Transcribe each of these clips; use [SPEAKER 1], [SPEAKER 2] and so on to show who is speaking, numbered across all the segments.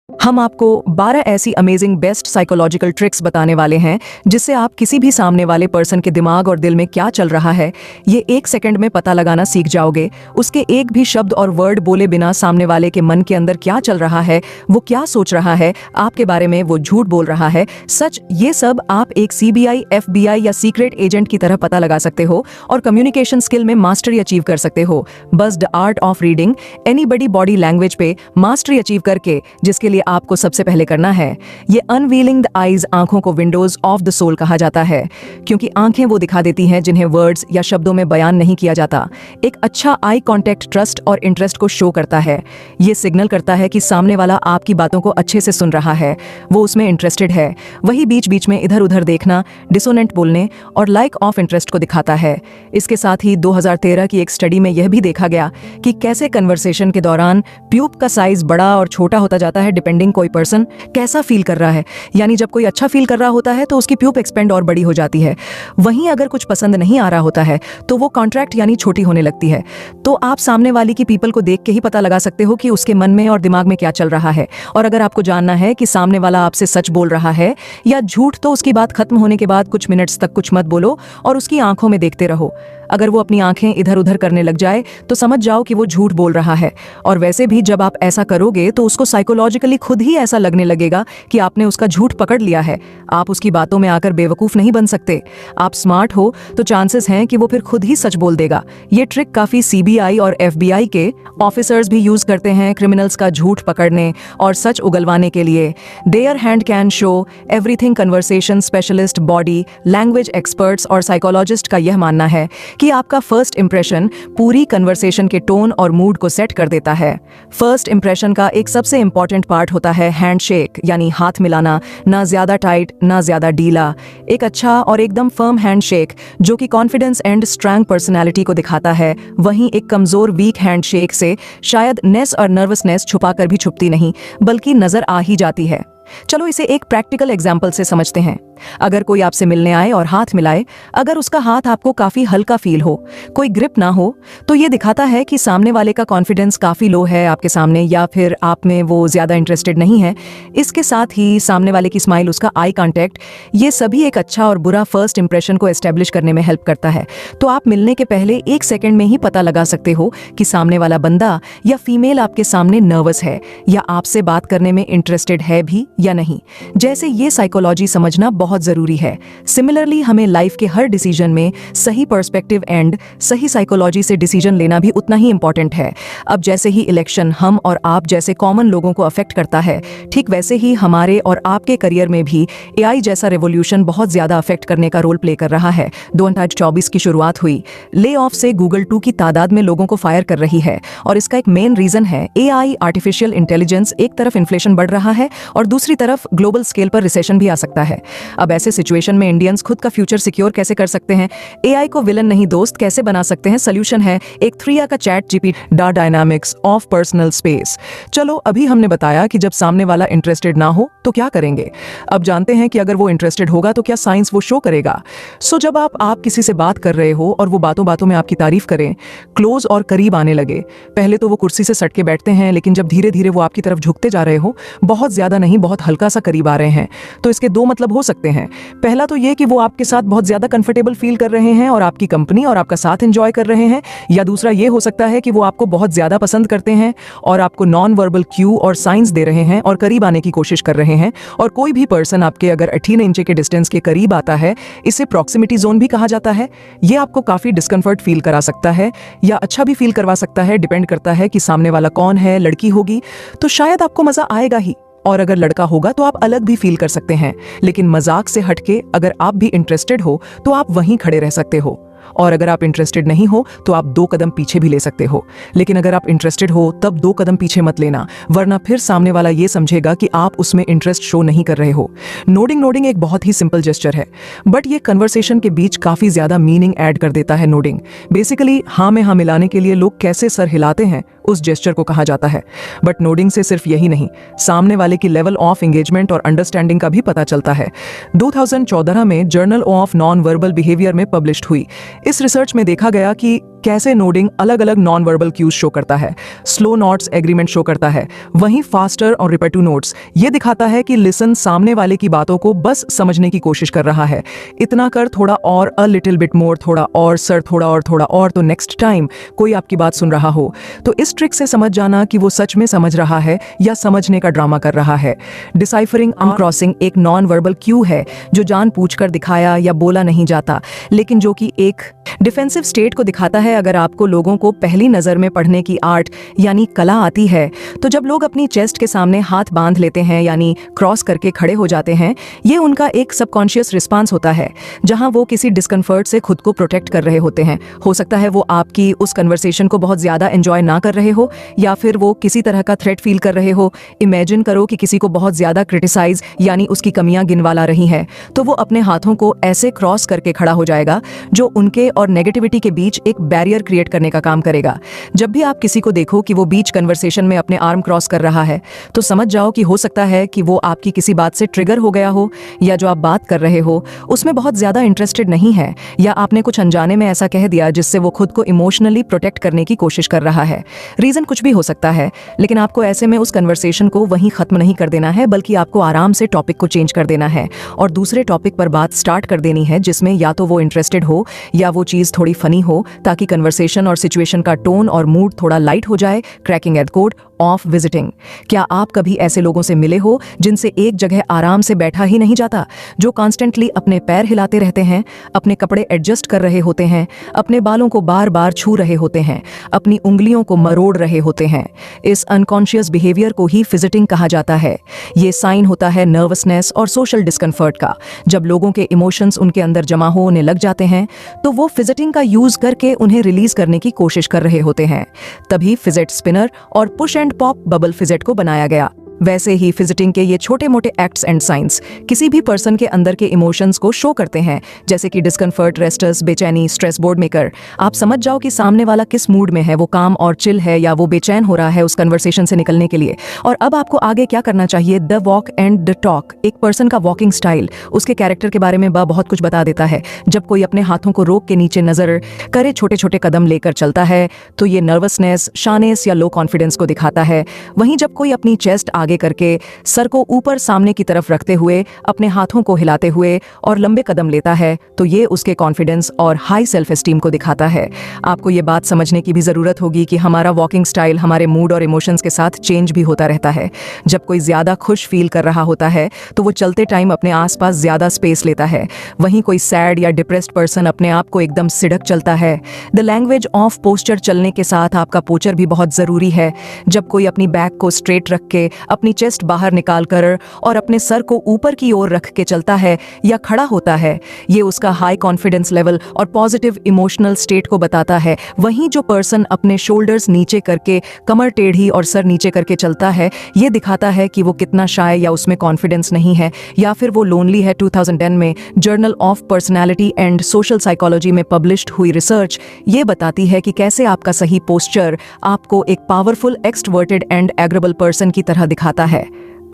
[SPEAKER 1] हम आपको 12 ऐसी अमेजिंग बेस्ट साइकोलॉजिकल ट्रिक्स बताने वाले हैं जिससे आप किसी भी सामने वाले पर्सन के दिमाग और दिल में क्या चल रहा है ये 1 सेकंड में पता लगाना सीख जाओगे। उसके एक भी शब्द और वर्ड बोले बिना सामने वाले के मन के अंदर क्या चल रहा है, वो क्या सोच रहा है आपके बारे में, वो झूठ बोल रहा है, सच, ये सब आप एक CBI, FBI या सीक्रेट एजेंट की तरह पता लगा सकते हो और कम्युनिकेशन स्किल में मास्टरी अचीव कर सकते हो। बस the art of reading anybody body language पे मास्टरी अचीव करके, जिसके लिए आपको सबसे पहले करना है ये अनवीलिंग द आईज, आंखों को विंडोज ऑफ द सोल कहा जाता है क्योंकि आंखें वो दिखा देती हैं जिन्हें वर्ड्स या शब्दों में बयान नहीं किया जाता। एक अच्छा आई कांटेक्ट ट्रस्ट और इंटरेस्ट को शो करता है। ये सिग्नल करता है कि सामने वाला आपकी बातों को अच्छे से सुन रहा है, वो उसमें इंटरेस्टेड है। वही बीच बीच में इधर उधर देखना, डिसोनेंट बोलने और लाइक ऑफ इंटरेस्ट को दिखाता है। इसके साथ ही 2013 की एक स्टडी में यह भी देखा गया कि कैसे कन्वर्सेशन के दौरान प्यूप का साइज बड़ा और छोटा होता जाता है डिपेंडिंग कोई पर्सन कैसा फील कर रहा है। यानी जब कोई अच्छा फील कर रहा होता है तो उसकी प्यूप एक्सपेंड और बड़ी हो जाती है। वहीं अगर कुछ पसंद नहीं आ रहा होता है तो वो कॉन्ट्रैक्ट यानी छोटी होने लगती है। तो आप सामने वाली की पीपल को देख के ही पता लगा सकते हो कि उसके मन में और दिमाग में क्या चल रहा है। और अगर आपको जानना है कि सामने वाला आपसे सच बोल रहा है या झूठ, तो उसकी बात खत्म होने के बाद कुछ मिनट्स तक कुछ मत बोलो और उसकी आंखों में देखते रहो। अगर वो अपनी आंखें इधर उधर करने लग जाए तो समझ जाओ कि वो झूठ बोल रहा है। और वैसे भी जब आप ऐसा करोगे तो उसको साइकोलॉजिकली खुद ही ऐसा लगने लगेगा कि आपने उसका झूठ पकड़ लिया है। आप उसकी बातों में आकर बेवकूफ नहीं बन सकते। आप स्मार्ट हो तो चांसेस हैं कि वो फिर खुद ही सच बोल देगा। ये ट्रिक काफी CBI और FBI के ऑफिसर्स भी यूज करते हैं क्रिमिनल्स का झूठ पकड़ने और सच उगलवाने के लिए। Their hand can show everything. Conversation specialist, body language experts और साइकोलॉजिस्ट का यह मानना है कि आपका फर्स्ट इंप्रेशन पूरी कन्वर्सेशन के टोन और मूड को सेट कर देता है। फर्स्ट इंप्रेशन का एक सबसे इंपॉर्टेंट पार्ट होता है हैंडशेक, यानी हाथ मिलाना, ना ज्यादा टाइट ना ज्यादा ढीला। एक अच्छा और एकदम फर्म हैंडशेक जो कि कॉन्फिडेंस एंड स्ट्रांग पर्सनालिटी को दिखाता है। वहीं एक कमजोर वीक हैंडशेक से शायद नेस और नर्वसनेस छुपाकर भी छुपती नहीं बल्कि नजर आ ही जाती है। चलो इसे एक प्रैक्टिकल एग्जाम्पल से समझते हैं। अगर कोई आपसे मिलने आए और हाथ मिलाए, अगर उसका हाथ आपको काफी हल्का फील हो, कोई ग्रिप ना हो, तो ये दिखाता है कि सामने वाले का कॉन्फिडेंस काफी लो है आपके सामने, या फिर आप में वो ज्यादा इंटरेस्टेड नहीं है। इसके साथ ही सामने वाले की स्माइल, उसका आई कांटेक्ट, ये सभी एक अच्छा और बुरा फर्स्ट इंप्रेशन को एस्टेब्लिश करने में हेल्प करता है। तो आप मिलने के पहले 1 सेकंड में ही पता लगा सकते हो कि सामने वाला बंदा या फीमेल आपके सामने नर्वस है या आपसे बात करने में इंटरेस्टेड है भी या नहीं। जैसे ये साइकोलॉजी समझना बहुत जरूरी है। सिमिलरली हमें लाइफ के हर डिसीजन में सही पर्सपेक्टिव एंड सही साइकोलॉजी से डिसीजन लेना भी उतना ही इंपॉर्टेंट है। अब जैसे ही इलेक्शन हम और आप जैसे कॉमन लोगों को अफेक्ट करता है, ठीक वैसे ही हमारे और आपके करियर में भी AI जैसा रेवोल्यूशन बहुत ज्यादा अफेक्ट करने का रोल प्ले कर रहा है। 2024 की शुरुआत हुई, ले ऑफ से Google 2 की तादाद में लोगों को फायर कर रही है और इसका एक मेन रीजन है AI, आर्टिफिशियल इंटेलिजेंस। एक तरफ इन्फ्लेशन बढ़ रहा है और दूसरी तरफ ग्लोबल स्केल पर रिसेशन भी आ सकता है। अब ऐसे सिचुएशन में इंडियंस खुद का फ्यूचर सिक्योर कैसे कर सकते हैं? AI को विलन नहीं दोस्त कैसे बना सकते हैं? सोल्यूशन है एक 3A का chat GPT dynamics of personal space. चलो अभी हमने बताया कि जब सामने वाला इंटरेस्टेड ना हो तो क्या करेंगे। अब जानते हैं कि अगर वो इंटरेस्टेड होगा तो क्या साइंस वो शो करेगा। सो जब आप किसी से बात कर रहे हो और वो बातों बातों में आपकी तारीफ करें, क्लोज और करीब आने लगे, पहले तो वो कुर्सी से सट के बैठते हैं, लेकिन जब धीरे धीरे वो आपकी तरफ झुकते जा रहे हो, बहुत ज्यादा नहीं बहुत हल्का सा करीब आ रहे हैं, तो इसके दो मतलब हो सकते हैं। पहला तो ये कि वो आपके साथ बहुत ज्यादा कंफर्टेबल फील कर रहे हैं और आपकी कंपनी और आपका साथ एंजॉय कर रहे हैं, या दूसरा ये हो सकता है कि वो आपको बहुत ज्यादा पसंद करते हैं और आपको नॉन वर्बल क्यू और साइंस दे रहे हैं और करीब आने की कोशिश कर रहे हैं। और कोई भी पर्सन आपके अगर 18 इंच के डिस्टेंस के करीब आता है, इसे प्रॉक्सिमिटी जोन भी कहा जाता है। ये आपको काफी डिस्कम्फर्ट फील करा सकता है या अच्छा भी फील करवा सकता है, डिपेंड करता है कि सामने वाला कौन है। लड़की होगी तो शायद आपको मजा आएगा ही, और अगर लड़का होगा तो आप अलग भी फील कर सकते हैं। लेकिन मजाक से हटके अगर आप भी इंटरेस्टेड हो तो आप वहीं खड़े रह सकते हो, और अगर आप इंटरेस्टेड नहीं हो तो आप 2 कदम पीछे भी ले सकते हो। लेकिन अगर आप इंटरेस्टेड हो तब 2 कदम पीछे मत लेना, वरना फिर सामने वाला ये समझेगा कि आप उसमें इंटरेस्ट शो नहीं कर रहे हो। नोडिंग एक बहुत ही सिंपल जेस्चर है, बट ये कन्वर्सेशन के बीच काफी ज्यादा मीनिंग ऐड कर देता है। नोडिंग बेसिकली हाँ में हाँ मिलाने के लिए लोग कैसे सर हिलाते हैं, उस जेस्चर को कहा जाता है। बट नोडिंग से सिर्फ यही नहीं, सामने वाले की लेवल ऑफ एंगेजमेंट और अंडरस्टैंडिंग का भी पता चलता है। 2014 में journal of non verbal behaviour में पब्लिश्ड हुई इस रिसर्च में देखा गया कि कैसे नोडिंग अलग अलग नॉन वर्बल क्यूज शो करता है, स्लो नोट्स एग्रीमेंट शो करता है, वहीं फास्टर और रिपेटिव नोट्स ये दिखाता है कि लिसन सामने वाले की बातों को बस समझने की कोशिश कर रहा है। इतना कर, थोड़ा और, अ लिटिल बिट मोर, थोड़ा और सर, थोड़ा और तो नेक्स्ट टाइम कोई आपकी बात सुन रहा हो तो इस ट्रिक से समझ जाना कि वो सच में समझ रहा है या समझने का ड्रामा कर रहा है। डिसाइफरिंग अनक्रॉसिंग एक नॉन वर्बल क्यू है जो जानबूझकर दिखाया या बोला नहीं जाता, लेकिन जो कि एक डिफेंसिव स्टेट को दिखाता है। अगर आपको लोगों को पहली नजर में पढ़ने की आर्ट यानी कला आती है तो जब लोग अपनी चेस्ट के सामने हाथ बांध लेते हैं यानी क्रॉस करके खड़े हो जाते हैं, ये उनका एक सबकॉन्शियस रिस्पांस होता है जहां वो किसी डिस्कम्फर्ट से खुद को प्रोटेक्ट कर रहे होते हैं। हो सकता है वो आपकी उस कन्वर्सेशन को बहुत ज्यादा एंजॉय ना कर रहे हो या फिर वो किसी तरह का थ्रेट फील कर रहे हो। इमेजिन करो कि किसी को बहुत ज्यादा क्रिटिसाइज यानी उसकी कमियां गिनवाला रही है तो वो अपने हाथों को ऐसे क्रॉस करके खड़ा हो जाएगा जो उनके और नेगेटिविटी के बीच एक बैरियर क्रिएट करने का काम करेगा। जब भी आप किसी को देखो कि वो बीच कन्वर्सेशन में अपने आर्म क्रॉस कर रहा है तो समझ जाओ कि हो सकता है कि वो आपकी किसी बात से ट्रिगर हो गया हो या जो आप बात कर रहे हो उसमें बहुत ज्यादा इंटरेस्टेड नहीं है या आपने कुछ अनजाने में ऐसा कह दिया जिससे वो खुद को इमोशनली प्रोटेक्ट करने की कोशिश कर रहा है। रीजन कुछ भी हो सकता है, लेकिन आपको ऐसे में उस कन्वर्सेशन को वहीं खत्म नहीं कर देना है बल्कि आपको आराम से टॉपिक को चेंज कर देना है और दूसरे टॉपिक पर बात स्टार्ट कर देनी है जिसमें या तो वो इंटरेस्टेड हो या वो चीज थोड़ी फनी हो, ताकि कन्वर्सेशन और सिचुएशन का टोन और मूड थोड़ा लाइट हो जाए। Cracking the code of visiting. क्या आप कभी ऐसे लोगों से मिले हो जिनसे एक जगह आराम से बैठा ही नहीं जाता, जो कॉन्स्टेंटली अपने पैर हिलाते रहते हैं, अपने कपड़े एडजस्ट कर रहे होते हैं, अपने बालों को बार बार छू रहे होते हैं, अपनी उंगलियों को मरोड़ रहे होते हैं? इस अनकॉन्शियस बिहेवियर को ही फिजिटिंग कहा जाता है। ये साइन होता है नर्वसनेस और सोशल डिस्कम्फर्ट का। जब लोगों के इमोशंस उनके अंदर जमा होने लग जाते हैं तो वो फिजिटिंग का यूज करके उन्हें रिलीज करने की कोशिश कर रहे होते हैं। तभी फिजेट स्पिनर और push and pop bubble fidget को बनाया गया। वैसे ही फिजिटिंग के ये छोटे मोटे एक्ट्स एंड साइंस किसी भी पर्सन के अंदर के इमोशंस को शो करते हैं, जैसे कि डिस्कम्फर्ट, रेस्टलेस, बेचैनी, स्ट्रेस बोर्ड मेकर। आप समझ जाओ कि सामने वाला किस मूड में है, वो काम और चिल है या वो बेचैन हो रहा है उस कन्वर्सेशन से निकलने के लिए। और अब आपको आगे क्या करना चाहिए। The walk and the talk. एक पर्सन का वॉकिंग स्टाइल उसके कैरेक्टर के बारे में बहुत कुछ बता देता है। जब कोई अपने हाथों को रोक के नीचे नजर करे, छोटे छोटे कदम लेकर चलता है तो ये नर्वसनेस, शानेस या लो कॉन्फिडेंस को दिखाता है। वहीं जब कोई अपनी चेस्ट आगे करके सर को ऊपर सामने की तरफ रखते हुए, अपने हाथों को हिलाते हुए और लंबे कदम लेता है तो ये उसके कॉन्फिडेंस और हाई सेल्फ एस्टीम को दिखाता है। आपको ये बात समझने की भी जरूरत होगी कि हमारा वॉकिंग स्टाइल हमारे मूड और इमोशंस के साथ चेंज भी होता रहता है। जब कोई ज्यादा खुश फील कर रहा होता है तो वो चलते टाइम अपने आसपास ज्यादा स्पेस लेता है। वहीं कोई सैड या डिप्रेस्ड पर्सन अपने आप को एकदम सिड़क चलता है। द लैंग्वेज ऑफ पोस्चर चलने के साथ आपका पोचर भी बहुत जरूरी है। जब कोई अपनी बैक को स्ट्रेट रख के, अपनी चेस्ट बाहर निकालकर और अपने सर को ऊपर की ओर रख के चलता है या खड़ा होता है, ये उसका हाई कॉन्फिडेंस लेवल और पॉजिटिव इमोशनल स्टेट को बताता है। वहीं जो पर्सन अपने शोल्डर्स नीचे करके, कमर टेढ़ी और सर नीचे करके चलता है, ये दिखाता है कि वो कितना शाय या उसमें कॉन्फिडेंस नहीं है या फिर वो लोनली है। 2010 में journal of personality and social psychology में पब्लिश्ड हुई रिसर्च ये बताती है कि कैसे आपका सही पोस्चर आपको एक पावरफुल, एक्सट्रोवर्टेड एंड एग्रेबल पर्सन की तरह दिखाता है।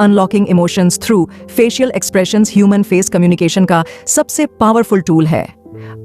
[SPEAKER 1] Unlocking emotions through facial expressions human face communication का सबसे पावरफुल टूल है।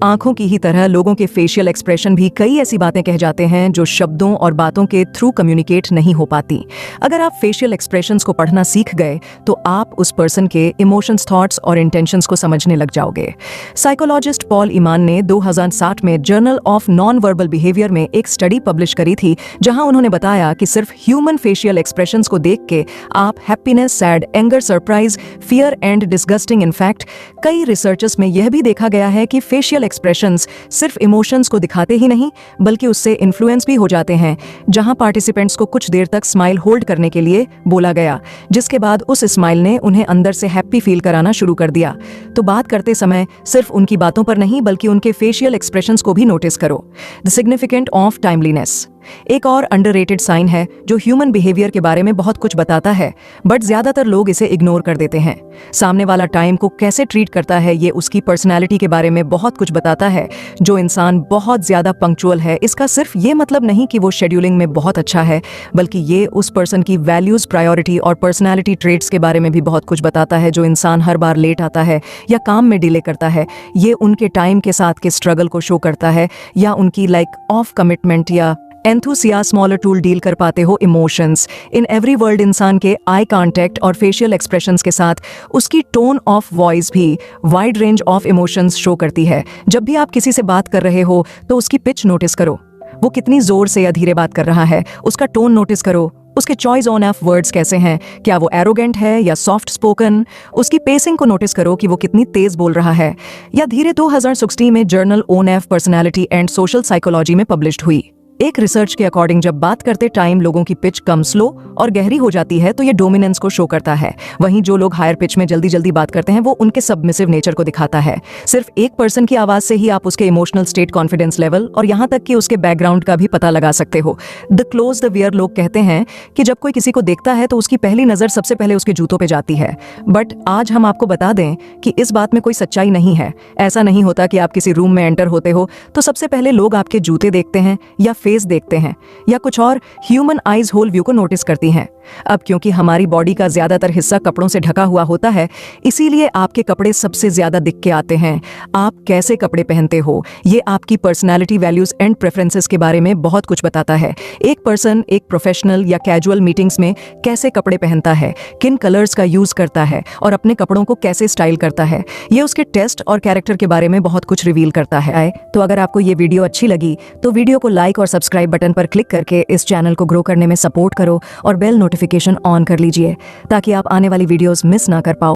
[SPEAKER 1] आंखों की ही तरह लोगों के फेशियल एक्सप्रेशन भी कई ऐसी बातें कह जाते हैं जो शब्दों और बातों के थ्रू कम्युनिकेट नहीं हो पाती। अगर आप फेशियल एक्सप्रेशंस को पढ़ना सीख गए तो आप उस पर्सन के इमोशंस, थॉट्स और इंटेंशंस को समझने लग जाओगे। साइकोलॉजिस्ट पॉल इमान ने 2007 में journal of non verbal behaviour में एक स्टडी पब्लिश करी थी, जहां उन्होंने बताया कि सिर्फ ह्यूमन फेशियल एक्सप्रेशंस को देख के आप happiness, sad, anger, surprise, fear and disgusting. In fact कई रिसर्चर्स में यह भी देखा गया है कि फेशियल एक्सप्रेशंस सिर्फ इमोशंस को दिखाते ही नहीं बल्कि उससे इन्फ्लुएंस भी हो जाते हैं। जहां पार्टिसिपेंट्स को कुछ देर तक स्माइल होल्ड करने के लिए बोला गया, जिसके बाद उस स्माइल ने उन्हें अंदर से हैप्पी फील कराना शुरू कर दिया। तो बात करते समय सिर्फ उनकी बातों पर नहीं बल्कि उनके फेशियल एक्सप्रेशंस को भी नोटिस करो। The significant of timeliness. एक और अंडररेटेड साइन है जो ह्यूमन बिहेवियर के बारे में बहुत कुछ बताता है, बट ज्यादातर लोग इसे इग्नोर कर देते हैं। सामने वाला टाइम को कैसे ट्रीट करता है ये उसकी पर्सनैलिटी के बारे में बहुत कुछ बताता है। जो इंसान बहुत ज्यादा पंक्चुअल है, इसका सिर्फ ये मतलब नहीं कि वो शेड्यूलिंग में बहुत अच्छा है, बल्कि ये उस पर्सन की वैल्यूज, प्रायोरिटी और पर्सनैलिटी ट्रेट्स के बारे में भी बहुत कुछ बताता है। जो इंसान हर बार लेट आता है या काम में डिले करता है, ये उनके टाइम के साथ के स्ट्रगल को शो करता है, या उनकी ऑफ कमिटमेंट या एंथुसियाज्म स्मॉलर टूल डील कर पाते हो इमोशंस। इन एवरी वर्ल्ड इंसान के आई कांटेक्ट और फेशियल एक्सप्रेशंस के साथ उसकी टोन ऑफ वॉइस भी wide range of emotions show करती है। जब भी आप किसी से बात कर रहे हो तो उसकी पिच नोटिस करो, वो कितनी जोर से या धीरे बात कर रहा है। उसका टोन नोटिस करो, उसके चॉइस ऑन ऑफ वर्ड्स कैसे हैं, क्या वो एरोगेंट है या सॉफ्ट स्पोकन। उसकी पेसिंग को नोटिस करो कि वो कितनी तेज बोल रहा है या धीरे। 2016 में journal own F personality and social psychology में पब्लिश्ड हुई। एक रिसर्च के अकॉर्डिंग जब बात करते टाइम लोगों की पिच कम, स्लो और गहरी हो जाती है तो ये डोमिनेंस को शो करता है। वहीं जो लोग हायर पिच में जल्दी जल्दी बात करते हैं वो उनके सबमिसिव नेचर को दिखाता है। सिर्फ एक पर्सन की आवाज से ही आप उसके इमोशनल स्टेट, कॉन्फिडेंस लेवल और यहाँ तक कि उसके बैकग्राउंड का भी पता लगा सकते हो। द क्लोज द वियर लोग कहते हैं कि जब कोई किसी को देखता है तो उसकी पहली नजर सबसे पहले उसके जूतों पे जाती है। बट आज हम आपको बता दें कि इस बात में कोई सच्चाई नहीं है। ऐसा नहीं होता कि आप किसी रूम में एंटर होते हो तो सबसे पहले लोग आपके जूते देखते हैं या फेस देखते हैं या कुछ और। ह्यूमन आइज होल व्यू को नोटिस करती हैं। अब क्योंकि हमारी बॉडी का ज्यादातर हिस्सा कपड़ों से ढका हुआ होता है, इसीलिए आपके कपड़े सबसे ज्यादा दिख के आते हैं। आप कैसे कपड़े पहनते हो ये आपकी पर्सनैलिटी, वैल्यूज एंड प्रेफरेंसेस के बारे में बहुत कुछ बताता है। एक पर्सन एक प्रोफेशनल या कैजुअल मीटिंग्स में कैसे कपड़े पहनता है, किन कलर्स का यूज करता है और अपने कपड़ों को कैसे स्टाइल करता है, ये उसके टेस्ट और कैरेक्टर के बारे में बहुत कुछ रिवील करता है। तो अगर आपको ये वीडियो अच्छी लगी तो वीडियो को लाइक और सब्सक्राइब बटन पर क्लिक करके इस चैनल को ग्रो करने में सपोर्ट करो और बेल नोटिफिकेशन ऑन कर लीजिए ताकि आप आने वाली वीडियोस मिस ना कर पाओ।